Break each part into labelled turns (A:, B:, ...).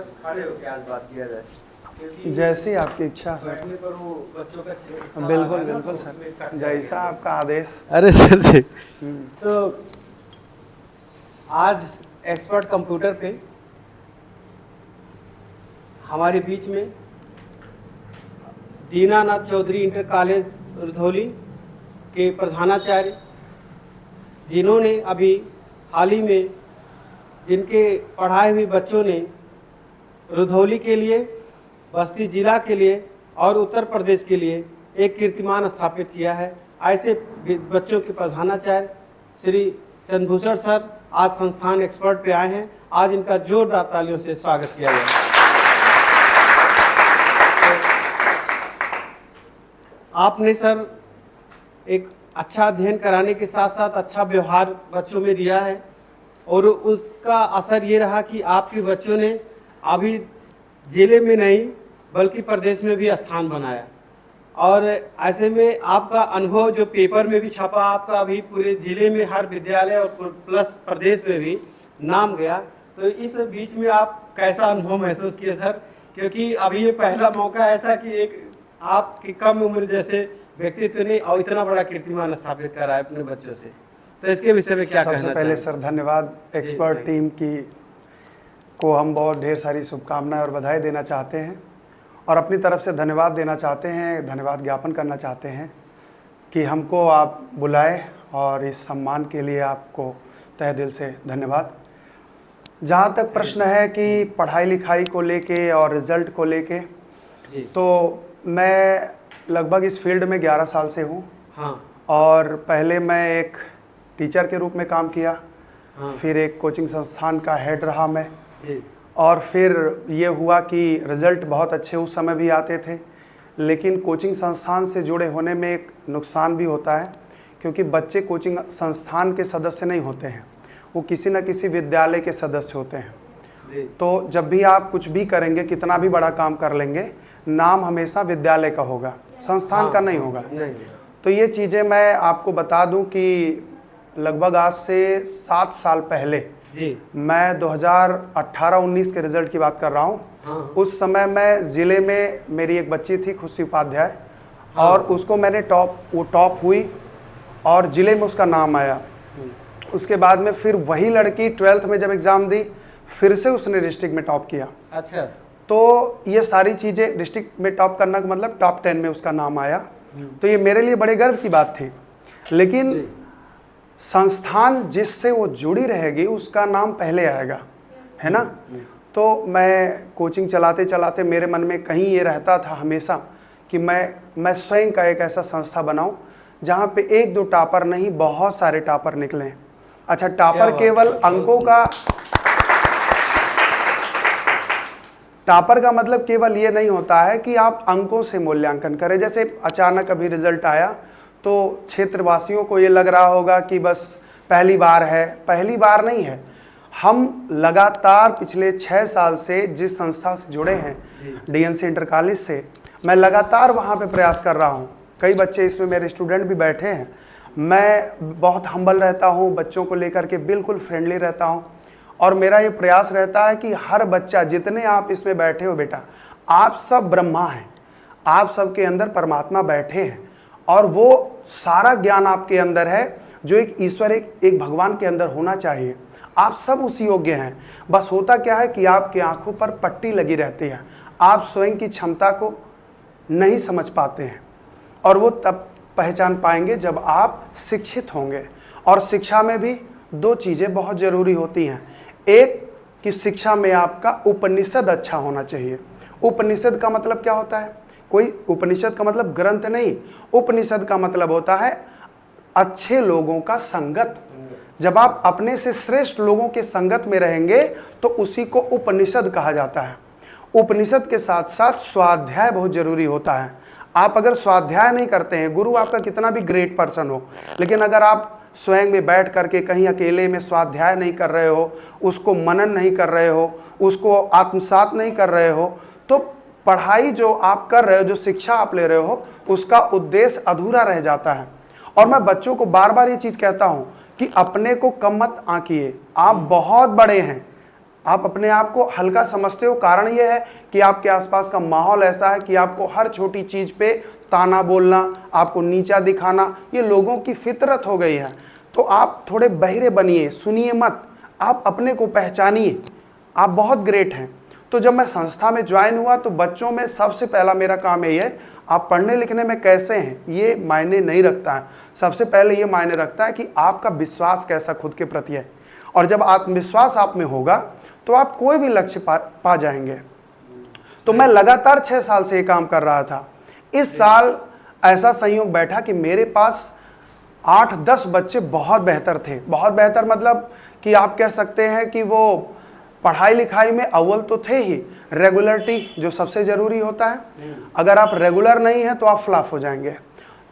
A: Sir खड़े होकर आज बात किया जाए, क्योंकि
B: जैसी आपकी इच्छा सर।
A: बैठने पर वो बच्चों का
B: बिल्कुल बिल्कुल सर, जैसा आपका आदेश।
A: अरे सर जी, तो आज एक्सपर्ट कंप्यूटर पे हमारे बीच में दीनानाथ चौधरी इंटर कॉलेज रुधौली के प्रधानाचार्य, जिन्होंने अभी हाल ही में जिनके पढ़ाए हुए बच्चों ने रुधौली के लिए, बस्ती जिला के लिए और उत्तर प्रदेश के लिए एक कीर्तिमान स्थापित किया है, ऐसे बच्चों के प्रधानाचार्य श्री चंद्रभूषण सर आज संस्थान एक्सपर्ट पे आए हैं। आज इनका जोरदार तालियों से स्वागत किया जाए। आपने सर एक अच्छा अध्ययन कराने के साथ साथ अच्छा व्यवहार बच्चों में दिया है, और उसका असर ये रहा कि आपके बच्चों ने अभी जिले में नहीं बल्कि प्रदेश में भी स्थान बनाया। और ऐसे में आपका अनुभव जो पेपर में भी छपा, आपका अभी पूरे जिले में हर विद्यालय और प्लस प्रदेश में भी नाम गया, तो इस बीच में आप कैसा अनुभव महसूस किए सर? क्योंकि अभी ये पहला मौका ऐसा कि एक आपकी कम उम्र जैसे व्यक्तित्व ने और इतना बड़ा कीर्तिमान स्थापित करा है अपने बच्चों से, तो इसके विषय में क्या कहना
B: सबसे पहले सर धन्यवाद एक्सपर्ट टीम की को हम बहुत ढेर सारी शुभकामनाएं और बधाई देना चाहते हैं, और अपनी तरफ से धन्यवाद देना चाहते हैं, धन्यवाद ज्ञापन करना चाहते हैं कि हमको आप बुलाए, और इस सम्मान के लिए आपको तहे दिल से धन्यवाद। जहाँ तक प्रश्न है कि पढ़ाई लिखाई को लेके और रिज़ल्ट को लेके, तो मैं लगभग इस फील्ड में 11 साल से हूँ।
A: हाँ।
B: और पहले मैं एक टीचर के रूप में काम किया।
A: हाँ।
B: फिर एक कोचिंग संस्थान का हेड रहा मैं
A: जी।
B: और फिर ये हुआ कि रिज़ल्ट बहुत अच्छे उस समय भी आते थे, लेकिन कोचिंग संस्थान से जुड़े होने में एक नुकसान भी होता है, क्योंकि बच्चे कोचिंग संस्थान के सदस्य नहीं होते हैं, वो किसी न किसी विद्यालय के सदस्य होते हैं
A: जी।
B: तो जब भी आप कुछ भी करेंगे, कितना भी बड़ा काम कर लेंगे, नाम हमेशा विद्यालय का होगा, संस्थान का नहीं होगा। तो ये चीज़ें मैं आपको बता दूं कि लगभग आज से 7 साल पहले
A: जी।
B: मैं 2018-19 के रिज़ल्ट की बात कर रहा हूँ।
A: हाँ।
B: उस समय मैं ज़िले में, मेरी एक बच्ची थी खुशी उपाध्याय, और उसको मैंने वो टॉप हुई और ज़िले में उसका नाम आया। उसके बाद में फिर वही लड़की 12th में जब एग्ज़ाम दी, फिर से उसने डिस्ट्रिक्ट में टॉप किया।
A: अच्छा।
B: तो ये सारी चीज़ें, डिस्ट्रिक्ट में टॉप करना का मतलब टॉप 10 में उसका नाम आया, तो ये मेरे लिए बड़े गर्व की बात थी। लेकिन संस्थान जिससे वो जुड़ी रहेगी उसका नाम पहले आएगा, है ना। तो मैं कोचिंग चलाते चलाते मेरे मन में कहीं ये रहता था हमेशा कि मैं स्वयं का एक ऐसा संस्था बनाऊं जहाँ पे 1-2 टॉपर नहीं, बहुत सारे टॉपर निकलें। अच्छा, टॉपर केवल अंकों का, टॉपर का मतलब केवल ये नहीं होता है कि आप अंकों से मूल्यांकन करें। जैसे अचानक अभी रिजल्ट आया तो क्षेत्रवासियों को ये लग रहा होगा कि बस पहली बार है, पहली बार नहीं है। हम लगातार पिछले 6 साल से जिस संस्था से जुड़े हैं, डीएनसी इंटर कॉलेज से, मैं लगातार वहाँ पे प्रयास कर रहा हूँ। कई बच्चे इसमें मेरे स्टूडेंट भी बैठे हैं। मैं बहुत हम्बल रहता हूँ, बच्चों को लेकर के बिल्कुल फ्रेंडली रहता हूँ, और मेरा ये प्रयास रहता है कि हर बच्चा, जितने आप इसमें बैठे हो बेटा, आप सब ब्रह्मा हैं, आप सबके अंदर परमात्मा बैठे हैं, और वो सारा ज्ञान आपके अंदर है जो एक ईश्वर, एक भगवान के अंदर होना चाहिए। आप सब उस योग्य हैं। बस होता क्या है कि आपकी आंखों पर पट्टी लगी रहती है, आप स्वयं की क्षमता को नहीं समझ पाते हैं, और वो तब पहचान पाएंगे जब आप शिक्षित होंगे। और शिक्षा में भी 2 चीज़ें बहुत ज़रूरी होती हैं। एक कि शिक्षा में आपका उपनिषद अच्छा होना चाहिए। उपनिषद का मतलब क्या होता है? कोई उपनिषद का मतलब ग्रंथ नहीं, उपनिषद का मतलब होता है अच्छे लोगों का संगत। जब आप अपने से श्रेष्ठ लोगों के संगत में रहेंगे तो उसी को उपनिषद कहा जाता है। उपनिषद के साथ साथ स्वाध्याय बहुत जरूरी होता है। आप अगर स्वाध्याय नहीं करते हैं, गुरु आपका कितना भी ग्रेट पर्सन हो, लेकिन अगर आप स्वयं में बैठ करके कहीं अकेले में स्वाध्याय नहीं कर रहे हो, उसको मनन नहीं कर रहे हो, उसको आत्मसात नहीं कर रहे हो, तो पढ़ाई जो आप कर रहे हो, जो शिक्षा आप ले रहे हो, उसका उद्देश्य अधूरा रह जाता है। और मैं बच्चों को बार बार ये चीज़ कहता हूँ कि अपने को कम मत आंकिए। आप बहुत बड़े हैं, आप अपने आप को हल्का समझते हो। कारण यह है कि आपके आसपास का माहौल ऐसा है कि आपको हर छोटी चीज पे ताना बोलना, आपको नीचा दिखाना, ये लोगों की फितरत हो गई है। तो आप थोड़े बहिरे बनिए, सुनिए मत, आप अपने को पहचानिए, आप बहुत ग्रेट हैं। तो जब मैं संस्था में ज्वाइन हुआ तो बच्चों में सबसे पहला मेरा काम यही है, आप पढ़ने लिखने में कैसे हैं ये मायने नहीं रखता है। सबसे पहले ये मायने रखता है कि आपका विश्वास कैसा खुद के प्रति है। और जब आत्मविश्वास आप में होगा तो आप कोई भी लक्ष्य पा जाएंगे। तो मैं लगातार 6 साल से ये काम कर रहा था। इस साल ऐसा संयोग बैठा कि मेरे पास 8-10 बच्चे बहुत बेहतर थे। बहुत बेहतर मतलब कि आप कह सकते हैं कि वो पढ़ाई लिखाई में अव्वल तो थे ही, रेगुलरिटी जो सबसे जरूरी होता है, अगर आप रेगुलर नहीं है तो आप फ्लॉप हो जाएंगे।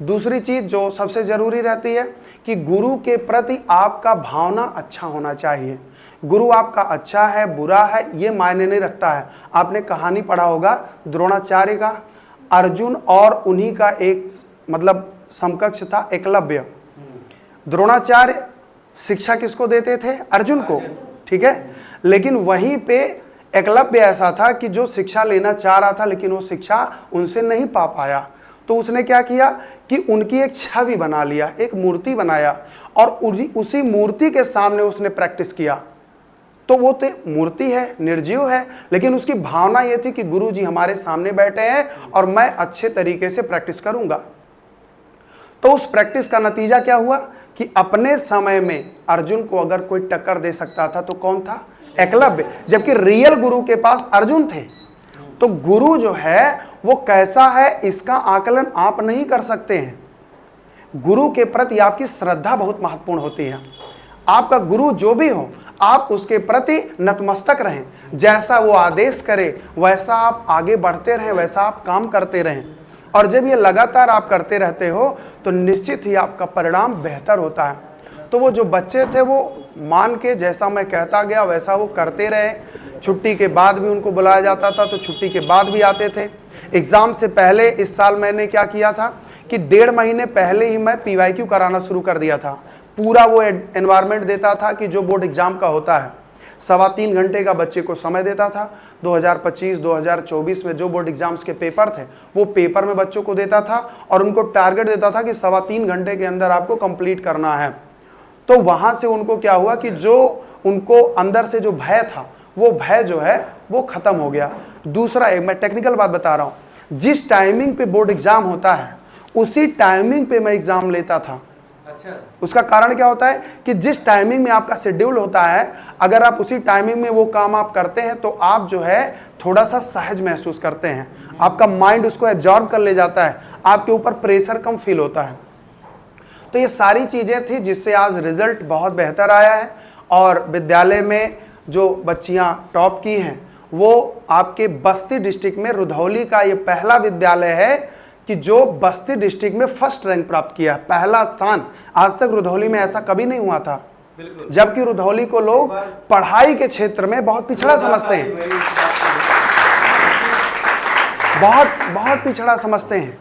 B: दूसरी चीज जो सबसे जरूरी रहती है कि गुरु के प्रति आपका भावना अच्छा होना चाहिए। गुरु आपका अच्छा है बुरा है ये मायने नहीं रखता है। आपने कहानी पढ़ा होगा द्रोणाचार्य का, अर्जुन और उन्हीं का एक मतलब समकक्ष था एकलव्य। द्रोणाचार्य शिक्षा किसको देते थे? अर्जुन को, ठीक है। लेकिन वहीं पे एकलव्य ऐसा था कि जो शिक्षा लेना चाह रहा था लेकिन वो शिक्षा उनसे नहीं पा पाया। तो उसने क्या किया कि उनकी एक छवि बना लिया, एक मूर्ति बनाया और उसी मूर्ति के सामने उसने प्रैक्टिस किया। तो वो तो मूर्ति है, निर्जीव है, लेकिन उसकी भावना ये थी कि गुरु जी हमारे सामने बैठे हैं और मैं अच्छे तरीके से प्रैक्टिस करूंगा। तो उस प्रैक्टिस का नतीजा क्या हुआ कि अपने समय में अर्जुन को अगर कोई टक्कर दे सकता था तो कौन था? एकलव्य। जबकि रियल गुरु के पास अर्जुन थे। तो गुरु जो है वो कैसा है इसका आकलन आप नहीं कर सकते हैं। गुरु के प्रति आपकी श्रद्धा बहुत महत्वपूर्ण होती है। आपका गुरु जो भी हो आप उसके प्रति नतमस्तक रहें, जैसा वो आदेश करे वैसा आप आगे बढ़ते रहें, वैसा आप काम करते रहें। और जब ये लगातार आप करते रहते हो तो निश्चित ही आपका परिणाम बेहतर होता है। तो वो जो बच्चे थे वो मान के जैसा मैं कहता गया वैसा वो करते रहे। छुट्टी के बाद भी उनको बुलाया जाता था तो छुट्टी के बाद भी आते थे। एग्ज़ाम से पहले इस साल मैंने क्या किया था कि 1.5 महीने पहले ही मैं PYQ कराना शुरू कर दिया था। पूरा वो एनवायरनमेंट देता था कि जो बोर्ड एग्जाम का होता है। 3.25 घंटे का बच्चे को समय देता था। 2025-2024 में जो बोर्ड एग्जाम्स के पेपर थे वो पेपर में बच्चों को देता था और उनको टारगेट देता था कि 3.25 घंटे के अंदर आपको कंप्लीट करना है। तो वहां से उनको क्या हुआ कि जो उनको अंदर से जो भय था वो भय जो है वो खत्म हो गया। दूसरा एक मैं टेक्निकल बात बता रहा हूं, जिस टाइमिंग पे बोर्ड एग्जाम होता है उसी टाइमिंग पे मैं एग्जाम लेता था। अच्छा। उसका कारण क्या होता है कि जिस टाइमिंग में आपका शेड्यूल होता है अगर आप उसी टाइमिंग में वो काम आप करते हैं तो आप जो है थोड़ा सा सहज महसूस करते हैं, आपका माइंड उसको एब्जॉर्ब कर ले जाता है, आपके ऊपर प्रेशर कम फील होता है। तो ये सारी चीजें थी जिससे आज रिजल्ट बहुत बेहतर आया है। और विद्यालय में जो बच्चियां टॉप की हैं वो आपके बस्ती डिस्ट्रिक्ट में रुधौली का ये पहला विद्यालय है कि जो बस्ती डिस्ट्रिक्ट में फर्स्ट रैंक प्राप्त किया, पहला स्थान। आज तक रुधौली में ऐसा कभी नहीं हुआ था। जबकि रुधौली को लोग पढ़ाई के क्षेत्र में बहुत पिछड़ा समझते हैं, बहुत पिछड़ा समझते हैं।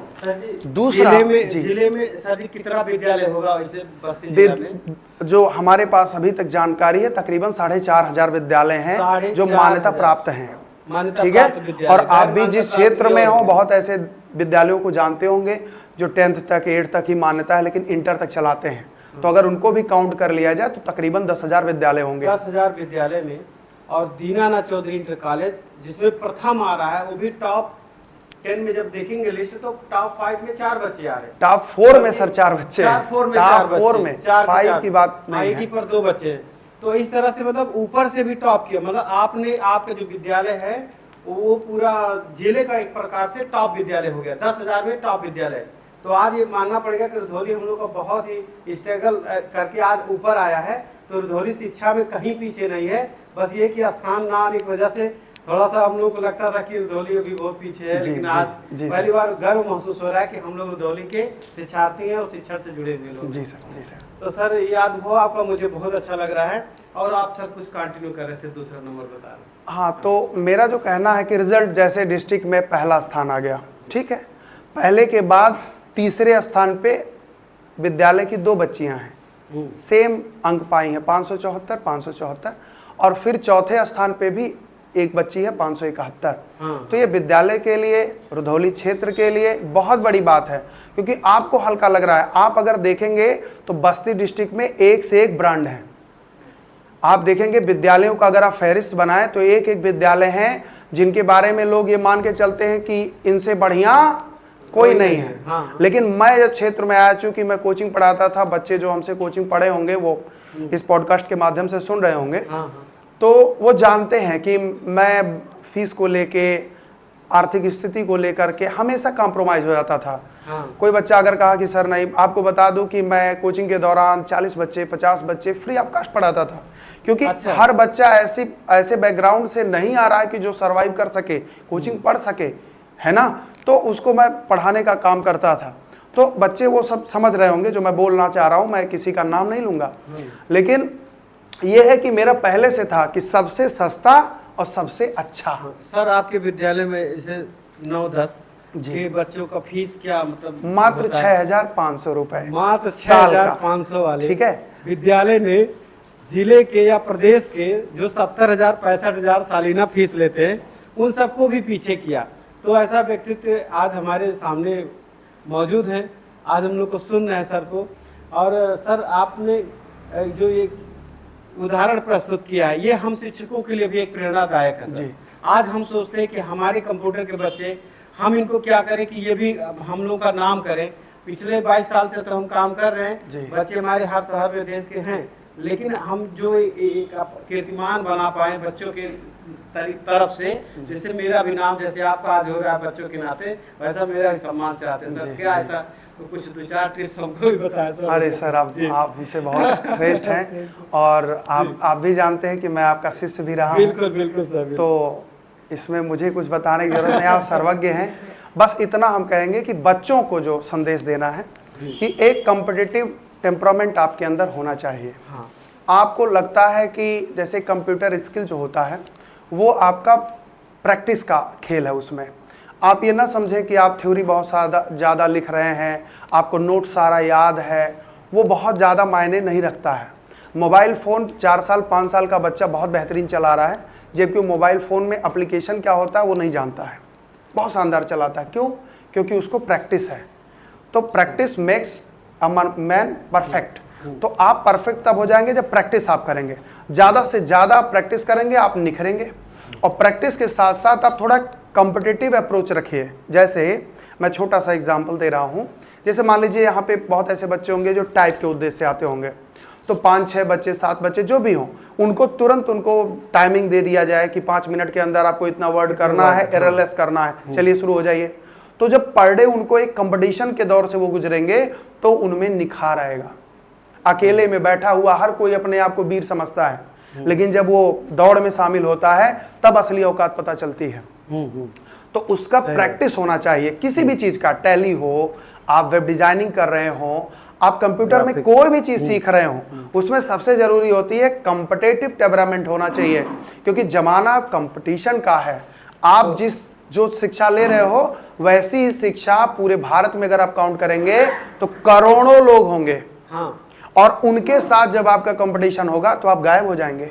B: दूसरा
A: जिले में सर जी कितना विद्यालय होगा वैसे बस्ती जिले में?
B: जो हमारे पास अभी तक जानकारी है तकरीबन 4,500 विद्यालय हैं जो मान्यता प्राप्त हैं, ठीक है। और आप भी जिस क्षेत्र में हो बहुत ऐसे विद्यालयों को जानते होंगे जो 10th तक 8th तक ही मान्यता है लेकिन इंटर तक चलाते हैं। तो अगर उनको भी काउंट कर लिया जाए तो तकरीबन 10,000 विद्यालय होंगे।
A: 10,000 विद्यालय में और दीनानाथ चौधरी इंटर कॉलेज जिसमें प्रथम आ रहा है वो भी टॉप 10 में जब देखेंगे लिस्ट तो टॉप 5 में 4 बच्चे आ रहे हैं।
B: टॉप 4 में सर 4 बच्चे,
A: टॉप 4 में 4 बच्चे,
B: 5 की बात नहीं है।
A: पर 2 बच्चे। तो इस तरह से मतलब ऊपर से भी टॉप किया, मतलब आपने आपका जो विद्यालय है वो पूरा जिले का एक प्रकार से टॉप विद्यालय हो गया। 10,000 में टॉप विद्यालय। तो आज ये मानना पड़ेगा कि रुधौली हम लोग का बहुत ही स्ट्रगल करके आज ऊपर आया है। तो रुधौली शिक्षा में कहीं पीछे नहीं है, बस ये कि स्थान ना आने की वजह से थोड़ा सा हम लोग को लगता था कि रुधौली अभी बहुत पीछे है। लेकिन आज पहली बार गर्व महसूस हो रहा है कि हम लोग रुधौली के शिक्षार्थी हैं और शिक्षण से जुड़े हुए लोग।
B: जी सर।
A: तो सर ये अनुभव आपका मुझे बहुत अच्छा लग रहा है। और आप सर कुछ कंटिन्यू कर रहे थे, दूसरा नंबर बता रहे।
B: हाँ, तो मेरा जो कहना है कि रिजल्ट जैसे डिस्ट्रिक्ट में पहला स्थान आ गया, ठीक है। पहले के बाद तीसरे स्थान पे विद्यालय की 2 बच्चियां हैं, सेम अंक पाई हैं 574, और फिर चौथे स्थान पे भी एक बच्ची है 571।
A: हाँ।
B: तो ये विद्यालय के लिए, रुधौली क्षेत्र के लिए बहुत बड़ी बात है, क्योंकि आपको हल्का लग रहा है। आप अगर देखेंगे तो बस्ती डिस्ट्रिक्ट में एक से एक ब्रांड है। आप देखेंगे विद्यालयों का अगर आप फहरिस्त बनाएं तो एक एक विद्यालय हैं जिनके बारे में लोग ये मान के चलते हैं कि इनसे बढ़िया कोई नहीं है।
A: हाँ।
B: लेकिन मैं जब क्षेत्र में आया, चूंकि मैं कोचिंग पढ़ाता था, बच्चे जो हमसे कोचिंग पढ़े होंगे वो इस पॉडकास्ट के माध्यम से सुन रहे होंगे,
A: हाँ।
B: तो वो जानते हैं कि मैं फीस को लेके, आर्थिक स्थिति को लेकर के हमेशा कॉम्प्रोमाइज हो जाता था।
A: हाँ।
B: कोई बच्चा अगर कहा कि सर नहीं, आपको बता दूं कि मैं कोचिंग के दौरान 40 बच्चे 50 बच्चे फ्री ऑफ कॉस्ट पढ़ाता था, क्योंकि
A: अच्छा।
B: हर बच्चा ऐसे बैकग्राउंड से नहीं आ रहा है कि जो सरवाइव कर सके, कोचिंग पढ़ सके, है ना। तो उसको मैं पढ़ाने का काम करता था। तो बच्चे वो सब समझ रहे होंगे जो मैं बोलना चाह रहा हूं, मैं किसी का नाम नहीं लूंगा। लेकिन यह है कि मेरा पहले से था कि सबसे सस्ता और सबसे अच्छा।
A: सर आपके विद्यालय में जैसे 9-10 के बच्चों का फीस क्या मतलब
B: मात्र
A: होता है?
B: 6,500 रुपए,
A: मात्र
B: साल का।
A: 6,500 वाले,
B: ठीक है।
A: विद्यालय ने जिले के या प्रदेश के जो 70,000 65,000 सालाना फीस लेते हैं उन सबको भी पीछे किया। तो ऐसा व्यक्तित्व आज हमारे सामने मौजूद है। आज हम लोग को सुन रहे हैं सर को। और सर आपने जो ये उदाहरण प्रस्तुत किया है, ये हम शिक्षकों के लिए भी एक प्रेरणादायक है सर। आज हम सोचते हैं कि हमारे कंप्यूटर के बच्चे, हम इनको क्या करें कि ये भी हम लोग का नाम करें। पिछले 22 साल से तो हम काम कर रहे हैं, बच्चे हमारे हर शहर में देश के हैं, लेकिन हम जो एक कीर्तिमान बना पाए बच्चों के तरफ से, जैसे मेरा भी नाम जैसे आपका आज हो रहा है बच्चों के नाते, वैसा मेरा भी सम्मान चाहते हैं सर। क्या ऐसा तो कुछ 2-4 टिप्स हमको भी बताएं सर।
B: अरे सर, आप हमसे बहुत श्रेष्ठ हैं, और आप भी जानते हैं कि मैं आपका शिष्य भी रहा हूं।
A: बिल्कुल बिल्कुल सर।
B: तो इसमें मुझे कुछ बताने की जरूरत नहीं, आप सर्वज्ञ हैं। बस इतना हम कहेंगे कि बच्चों को जो संदेश देना है कि एक कॉम्पिटिटिव टेम्परामेंट आपके अंदर होना चाहिए।
A: हाँ। आपको
B: लगता है कि जैसे कंप्यूटर स्किल जो होता है वो आपका प्रैक्टिस का खेल है। उसमें आप ये ना समझें कि आप थ्योरी बहुत ज़्यादा लिख रहे हैं, आपको नोट सारा याद है, वो बहुत ज़्यादा मायने नहीं रखता है। मोबाइल फ़ोन 4 साल 5 साल का बच्चा बहुत बेहतरीन चला रहा है, जबकि मोबाइल फ़ोन में एप्लीकेशन क्या होता है वो नहीं जानता है, बहुत शानदार चलाता है। क्यों? क्योंकि उसको प्रैक्टिस है। तो practice makes a man perfect. तो आप परफेक्ट तब हो जाएंगे जब प्रैक्टिस आप करेंगे, ज़्यादा से ज़्यादा प्रैक्टिस करेंगे, आप निखरेंगे। और प्रैक्टिस के साथ साथ आप थोड़ा कॉम्पिटिटिव अप्रोच रखिए। जैसे मैं छोटा सा एग्जांपल दे रहा हूँ, जैसे मान लीजिए यहाँ पे बहुत ऐसे बच्चे होंगे जो टाइप के उद्देश्य से आते होंगे, तो 5-6 बच्चे 7 बच्चे जो भी हों, उनको तुरंत उनको टाइमिंग दे दिया जाए कि 5 मिनट के अंदर आपको इतना वर्ड करना है, एररलेस करना है, चलिए शुरू हो जाइए। तो जब पर डे उनको एक कंपटीशन के दौर से वो गुजरेंगे तो उनमें निखार आएगा। अकेले में बैठा हुआ हर कोई अपने आप को वीर समझता है, लेकिन जब वो दौड़ में शामिल होता है तब असली औकात पता चलती है। तो उसका प्रैक्टिस होना चाहिए, किसी भी चीज का, टैली हो, आप वेब डिजाइनिंग कर रहे हो, आप कंप्यूटर में कोई भी चीज सीख रहे हो, उसमें सबसे जरूरी होती है कॉम्पिटिटिव टेम्परामेंट होना चाहिए, क्योंकि जमाना कंपटीशन का है। आप जो शिक्षा ले रहे हो वैसी ही शिक्षा पूरे भारत में अगर आप काउंट करेंगे तो करोड़ों लोग होंगे।
A: हाँ।
B: और उनके साथ जब आपका कंपटीशन होगा तो आप गायब हो जाएंगे।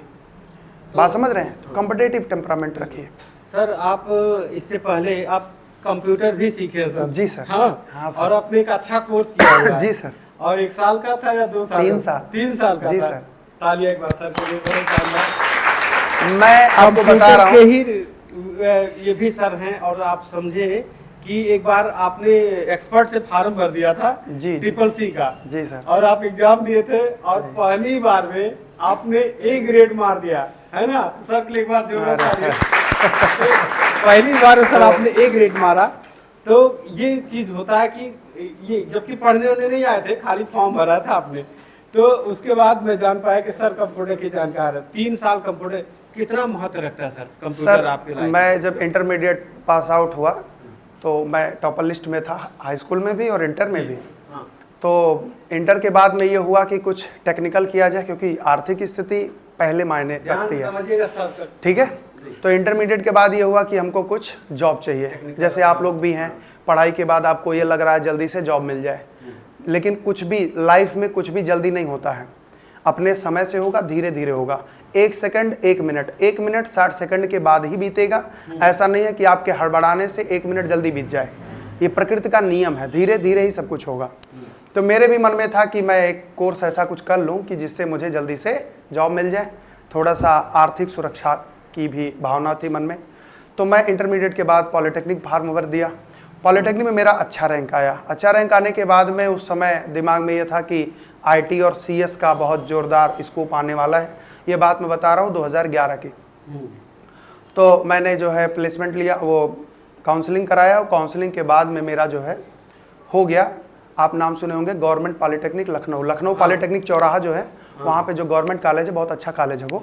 B: बात समझ रहे हैं? कॉम्पिटिटिव टेम्परामेंट रखिए।
A: सर आप इससे पहले आप कंप्यूटर भी सीखे सर?
B: जी सर।
A: हाँ सर। और आपने एक अच्छा कोर्स किया हुआ है।
B: जी सर।
A: और 1 साल का था या 2 साल?
B: 3 साल।
A: 3 साल का
B: जी
A: था।
B: सर।
A: तालियां एक बार सर के लिए, बहुत शानदार।
B: मैं आपको बता रहा हूँ,
A: ये भी सर हैं, और आप समझे कि एक बार आपने एक्सपर्ट से फार्म भर दिया था
B: जी,
A: CCC का।
B: जी सर।
A: और आप एग्जाम दिए थे और पहली बार में आपने A ग्रेड मार दिया, है ना? तो सर के लिए एक बार जोरदार तालियां। पहली बार सर आपने A ग्रेड मारा। तो ये चीज होता है कि ये जबकि पढ़ने होने नहीं आए थे, खाली फॉर्म भरा था आपने। तो उसके बाद मैं जान पाया कि सर कंप्यूटर के जानकार है। 3 साल कंप्यूटर कितना महत्व रखता है सर कंप्यूटर आपके लाइफ?
B: मैं जब इंटरमीडिएट पास आउट हुआ तो मैं टॉपर लिस्ट में था, हाई स्कूल में भी और इंटर में भी।
A: हाँ।
B: तो इंटर के बाद में ये हुआ कि कुछ टेक्निकल किया जाए, क्योंकि आर्थिक स्थिति पहले मायने रखती है,
A: समझिएगा सर।
B: ठीक है। तो इंटरमीडिएट के बाद ये हुआ कि हमको कुछ जॉब चाहिए, जैसे आप लोग भी हैं, पढ़ाई के बाद आपको ये लग रहा है जल्दी से जॉब मिल जाए, लेकिन कुछ भी लाइफ में कुछ भी जल्दी नहीं होता है। अपने समय से होगा, धीरे धीरे होगा। 1 सेकंड 1 मिनट, 1 मिनट 60 सेकंड के बाद ही बीतेगा। ऐसा नहीं है कि आपके हड़बड़ाने से 1 मिनट जल्दी बीत जाए, ये प्रकृति का नियम है, धीरे धीरे ही सब कुछ होगा। तो मेरे भी मन में था कि मैं एक कोर्स ऐसा कुछ कर लूँ कि जिससे मुझे जल्दी से जॉब मिल जाए, थोड़ा सा आर्थिक सुरक्षा की भी भावना थी मन में। तो मैं इंटरमीडिएट के बाद पॉलिटेक्निक फॉर्म भर दिया। पॉलिटेक्निक में मेरा अच्छा रैंक आया। अच्छा रैंक आने के बाद में उस समय दिमाग में ये था कि आईटी और सीएस का बहुत ज़ोरदार स्कोप आने वाला है। ये बात मैं बता रहा हूँ 2011 की। तो मैंने जो है प्लेसमेंट लिया, वो काउंसलिंग कराया, और काउंसलिंग के बाद में मेरा जो है हो गया। आप नाम सुने होंगे government polytechnic Lucknow, Lucknow polytechnic चौराहा जो है वहाँ पे जो गवर्नमेंट कॉलेज है, बहुत अच्छा कॉलेज है वो।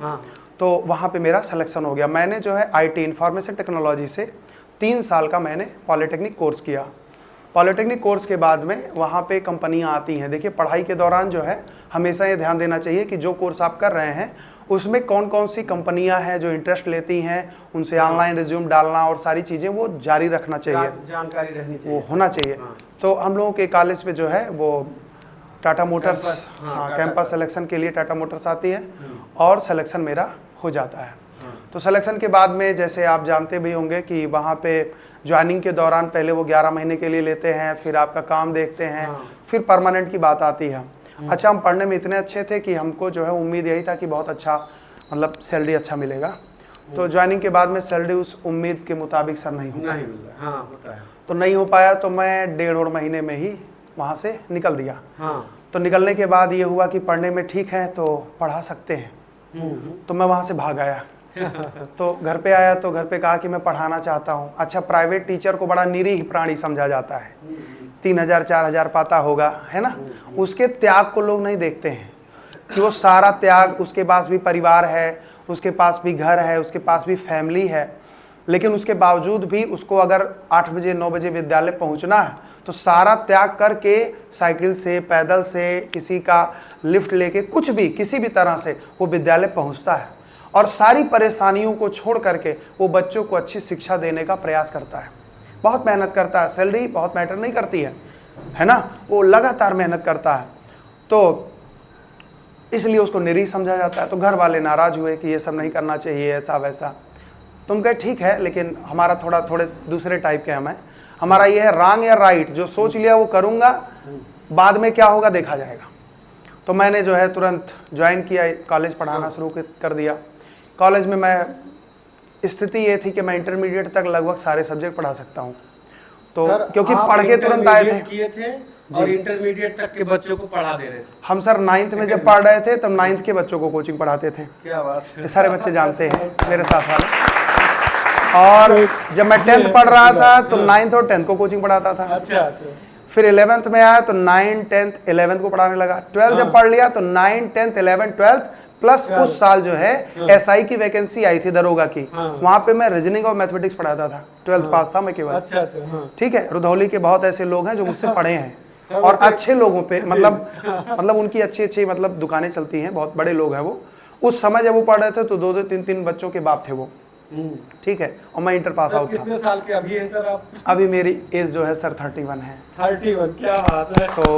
B: तो वहाँ पे मेरा सिलेक्शन हो गया। मैंने जो है आईटी इंफॉर्मेशन टेक्नोलॉजी से 3 साल का मैंने पॉलिटेक्निक कोर्स किया। पॉलिटेक्निक कोर्स के बाद में वहाँ पे कंपनियाँ आती हैं। देखिए पढ़ाई के दौरान जो है हमेशा ये ध्यान देना चाहिए कि जो कोर्स आप कर रहे हैं उसमें कौन कौन सी कंपनियां हैं जो इंटरेस्ट लेती हैं, उनसे ऑनलाइन रिज्यूम डालना और सारी चीज़ें वो जारी रखना चाहिए,
A: जानकारी रहनी चाहिए,
B: वो होना चाहिए। तो हम लोगों के कॉलेज पे जो है वो टाटा मोटर्स, कैंपस सिलेक्शन के लिए टाटा मोटर्स आती है और सिलेक्शन मेरा हो जाता है। तो सिलेक्शन के बाद में जैसे आप जानते भी होंगे कि वहाँ पे ज्वाइनिंग के दौरान पहले वो 11 महीने के लिए लेते हैं, फिर आपका काम देखते हैं, फिर परमानेंट की बात आती है। अच्छा, हम पढ़ने में इतने अच्छे थे कि हमको जो है उम्मीद यही था कि बहुत अच्छा मतलब सैलरी अच्छा मिलेगा। तो ज्वाइनिंग के बाद में सैलरी उस उम्मीद के मुताबिक सर नहीं होता है। तो नहीं हो पाया, तो मैं 1.5 महीने में ही वहाँ से निकल दिया। तो निकलने के बाद ये हुआ कि पढ़ने में ठीक है तो पढ़ा सकते हैं, तो मैं वहाँ से भाग आया। तो घर पे आया तो घर पे कहा कि मैं पढ़ाना चाहता हूँ। अच्छा, प्राइवेट टीचर को बड़ा निरीह प्राणी समझा जाता है, 3000 4000 पाता होगा, है ना। उसके त्याग को लोग नहीं देखते हैं कि वो सारा त्याग, उसके पास भी परिवार है, उसके पास भी घर है, उसके पास भी फैमिली है, लेकिन उसके बावजूद भी उसको अगर 8 बजे 9 बजे विद्यालय पहुंचना है तो सारा त्याग करके साइकिल से, पैदल से, किसी का लिफ्ट लेके, कुछ भी किसी भी तरह से वो विद्यालय पहुंचता है और सारी परेशानियों को छोड़ करके वो बच्चों को अच्छी शिक्षा देने का प्रयास करता है। बहुत मेहनत करता है, सैलरी बहुत मैटर नहीं करती है ना, वो लगातार मेहनत करता है, तो इसलिए उसको निरीह समझा जाता है। तो घर वाले नाराज हुए कि ये सब नहीं करना चाहिए, ऐसा वैसा। तुम कहे ठीक है, लेकिन हमारा थोड़े दूसरे टाइप के हम हैं। हमारा ये है रॉन्ग या राइट, जो सोच लिया वो करूँगा, बाद में क्या होगा देखा जाएगा। तो मैंने जो है तुरंत ज्वाइन किया, कॉलेज पढ़ाना शुरू कर दिया। कॉलेज में मैं, स्थिति ये थी कि मैं इंटरमीडिएट तक लगभग सारे सब्जेक्ट पढ़ा सकता हूँ। तो क्योंकि पढ़ के तुरंत आए थे
A: और इंटरमीडिएट तक के बच्चों को पढ़ा दे रहे थे।
B: हम सर 9th में जब पढ़ रहे थे तब 9th के बच्चों को कोचिंग पढ़ाते थे।
A: क्या बात है।
B: सारे बच्चे जानते हैं मेरे साथ वाले। और जब मैं 10th पढ़ रहा था तो 9th और 10th को कोचिंग पढ़ाता था।
A: अच्छा।
B: फिर 11th में आया तो 9, 10th, 11th को पढ़ाने लगा। 12th जब पढ़ लिया तो 9, 10th, 11th, 12th प्लस उस साल जो है एसआई की वैकेंसी आई थी दरोगा की, वहां पे मैं रीजनिंग और मैथमेटिक्स पढ़ाता था। 12th पास था मैं केवल।
A: अच्छा।
B: ठीक है, रुधौली के बहुत ऐसे लोग हैं जो मुझसे पढ़े हैं और अच्छे लोगों पे मतलब उनकी अच्छी मतलब दुकानें चलती हैं, बहुत बड़े लोग हैं वो। उस समय जब वो पढ़ रहे थे तो 2-2, 3-3 बच्चों के बाप थे वो। ठीक है, और मैं इंटर पास आउट था।
A: कितने साल के अभी हैं सर आप?
B: अभी मेरी एज जो है सर 31 है।
A: 31, क्या बात है।
B: तो